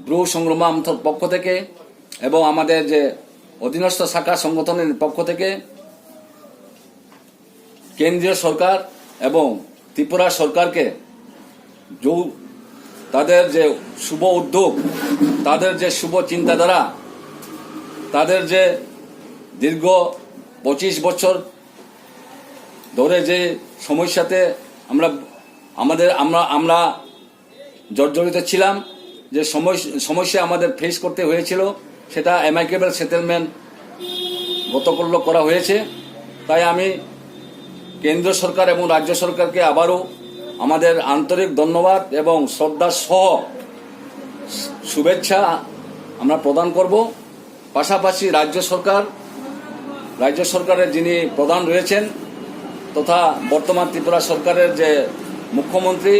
Bru সংগ্রাম পক্ষ থেকে এবং আমাদের যে অধীনস্থ শাখা সংগঠনের পক্ষ থেকে কেন্দ্রীয় সরকার এবং ত্রিপুরা সরকারকে তাদের যে শুভ উদ্যোগ, তাদের যে শুভ চিন্তাধারা, তাদের যে দীর্ঘ 25 বছর ধরে যে সমস্যাতে আমরা জর্জরিত ছিলাম, যে সমস্যা আমাদের ফেস করতে হয়েছিল, সেটা অ্যামাইকেবল সেটেলমেন্ট গতকাল করা হয়েছে। তাই আমি কেন্দ্র সরকার এবং রাজ্য সরকারকে আবারও আমাদের আন্তরিক ধন্যবাদ এবং শ্রদ্ধা সহ শুভেচ্ছা আমরা প্রদান করব। পাশাপাশি রাজ্য সরকারের যিনি প্রধান রয়েছেন তথা বর্তমান ত্রিপুরা সরকারের যে মুখ্যমন্ত্রী,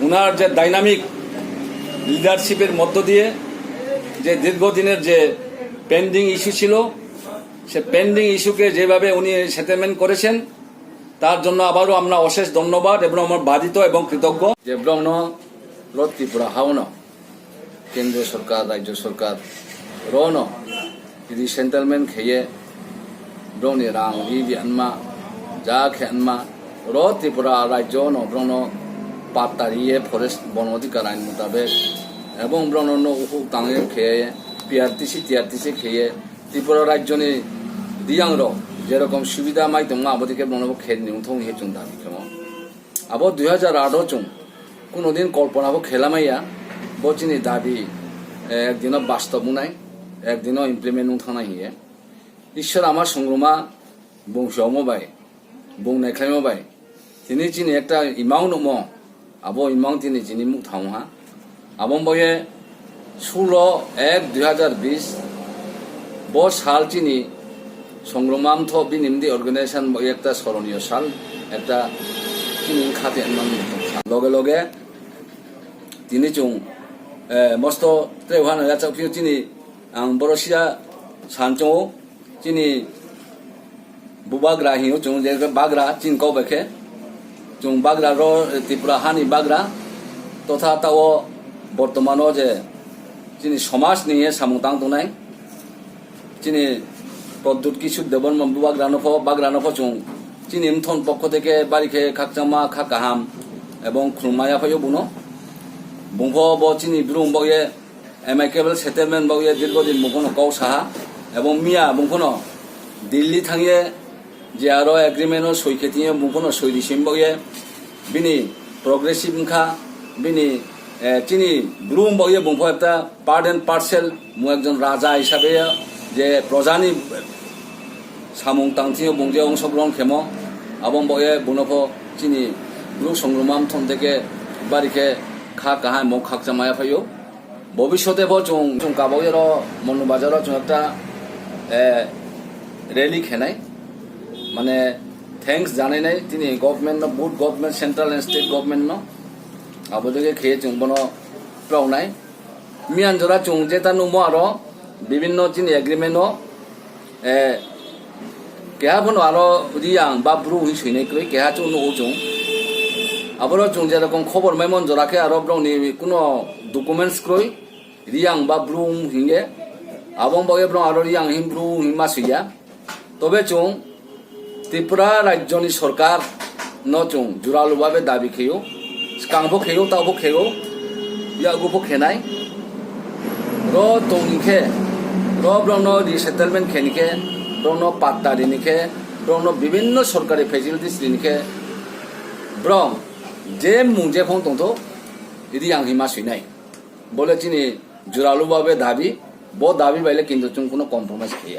উনার যে ডাইনামিক লিডারশিপের মধ্য দিয়ে যে দীর্ঘদিনের যে পেন্ডিং ইস্যু ছিল, সে পেন্ডিং ইস্যুকে যেভাবে উনি সেটেলমেন্ট করেছেন, তার জন্য আবারও আমরা অশেষ ধন্যবাদ এবং আমার বাধিত এবং কৃতজ্ঞ। যে ব্রহ্ম ত্রিপুরা হাওন কেন্দ্রীয় সরকার রাজ্য সরকার রন যদি সেটেলমেন্ট খেয়ে ব্রহ্মনি রাং রিবি আনমা যা খেনমা ত্রিপুরা রাজ্য ব্রহ্ম 5 তারিখে ফরেস্ট বন অধিকার আইন মোতাবেক এবং ব্রহ্ম তাঙে খেয়ে টিআরটিসি খেয়ে ত্রিপুরা রাজ্যনি দিয়াং যেরকম সুবিধা মাই দङ আবদিকে ব্রহ্ম খেয়ে নিউথং হে চুন দাবি খেম আব 2008 চুন কোনোদিন কল্পনাবো খেলামাইয়া বচিনি দাবি একদিনও বাস্তব নাই, একদিনও ইমপ্লিমেন্ট থানাই হিয়ে ঈশ্বর আমার সংগ্রামা বংশমবাই বুংনাयख्लायमबाय তিনি চিনি একটা ইমাং নম আবো ইমাং তিনি চিনি মুখ থাউহা আবং বয়ে 16/1/2020 ব সাল চিনি সংগ্রাম থ বিনিমদি অর্গানাইজেশন বয়ে একটা স্মরণীয় সাল একটা চিনি খাতে লগে লগে তিনি চুং মস্ত তেহান চাউকিও চিনি আং বরসিয়া সানচौ চিনি बुबाग्रा हियो चुं जे बाग्रा चिन कौ बेखे चुं बाग्रा रो त्रिपुरा हानि बाग्रा तथा ताओ बर्तमानो जे चिनि समाज नि सामुतां दनाय चिनि प्रद्युत किशोर देवन बाग्रा नफो चुं चिनि मथन पक्ष থেকে বাড়িকে খাকচামা খাকাহাম এবং খুরমায়া ফাইও বুনো বুংফো ব চিনি ব্রুম বয়ে এমাইকেবল সেটেলমেন্ট বয়ে দীর্ঘদিন মুখনো কৌ সাহা এবং মিয়া বুংফনো দিল্লি থাঙিয়ে যে আরো এগ্রিমেন্ট সই খেতিয়ে মুখনো সই দিছিম বয়ে বিনি প্রগ্রেসিভ খা বিনি চিনি ব্লুম বয়ে বুংফো একটা পার্ট এন্ড পার্সেল মু একজন রাজা হিসাবে যে প্রজানি সামুং তাংথিও বুংজে অংশগ্রহণ খেম এবং বয়ে বুনফো চিনি ব্লু সংগ্রাম থন থেকে বাড়িকে খা কাহা মো খাকচামায়া ফাইও ভবিষ্যতে চুং কাবয়ের মনু বাজার চুং একটা রেলি খেনাই মানে থ্যাংকস জানাই নাই তিনি government booth government central and state government আবদিকে খেয়ে চুংবন প্রাউনাই মিয়ান জোড়া চুং যেটা নুমো আরো বিভিন্ন চিনি এগ্রিমেন্ট কেহা বনো আরো রিয়াং বা ব্রু হি সইনাই কই কেহা চুং নো চুং আবার চুং যেরকম খবর মাইমন জোড়াকে আরো ব্রাউনি কোনো ডকুমেন্টস কই রিয়াং বা ব্রু হিঙ্গে আবং বগে ব্রাউ আরো রিয়াং হিম ব্রু হিমা সইয়া তবে চুং ত্রিপুরা রাজ্যনি সরকার ন চুং জোরালোভাবে দাবি খেয়েও কাংবো খেয়েও তাওবো খেয়েও ইয়াগুবো খেনাই তংনিখে ব্রহ্ম রিসেটেলমেন্ট খেনিখে ব্রহ্ম পাত্তা দিনিখে ব্রহ্ম বিভিন্ন সরকারি ফেসিলিটিস দিনিখে ব্রহ্ম যে মুংজে ফং তংতো ইদি আং হিমা সইনাই বলে চিনি জোরালোভাবে দাবি ব দাবি বাইলে কিন্তু চুং কোনো কম্প্রোমাইজ খেয়া